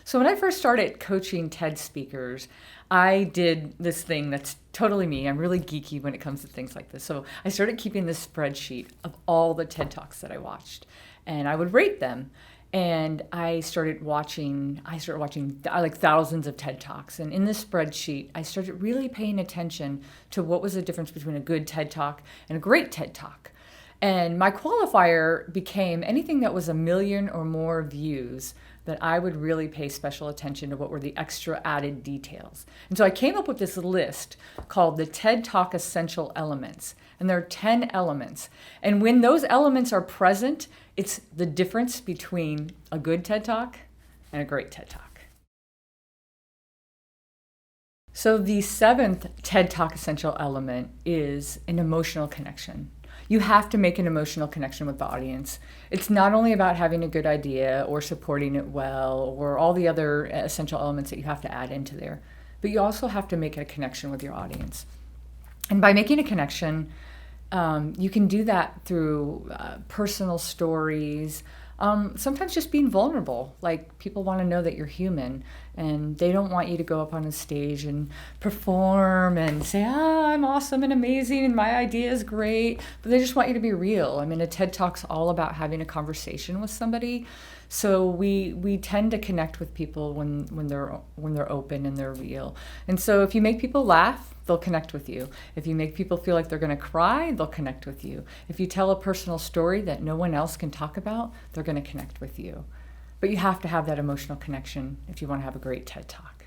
So when I first started coaching TED speakers, I did this thing that's totally me. I'm really geeky when it comes to things like this. So I started keeping this spreadsheet of all the TED Talks that I watched, and I would rate them. And I started watching like thousands of TED Talks. And in this spreadsheet, I started really paying attention to what was the difference between a good TED Talk and a great TED Talk. And my qualifier became anything that was 1 million or more views, that I would really pay special attention to what were the extra added details. And so I came up with this list called the TED Talk Essential Elements. And there are 10 elements. And when those elements are present, it's the difference between a good TED Talk and a great TED Talk. So the 7th TED Talk essential element is an emotional connection. You have to make an emotional connection with the audience. It's not only about having a good idea or supporting it well or all the other essential elements that you have to add into there, but you also have to make a connection with your audience. And by making a connection, you can do that through personal stories, sometimes just being vulnerable. Like, people want to know that you're human, and they don't want you to go up on a stage and perform and say, I'm awesome and amazing and my idea is great, but they just want you to be real. I mean, a TED Talk's all about having a conversation with somebody. So we tend to connect with people when they're open and they're real. And so if you make people laugh, they'll connect with you. If you make people feel like they're going to cry, they'll connect with you. If you tell a personal story that no one else can talk about, they're going to connect with you. But you have to have that emotional connection if you want to have a great TED Talk.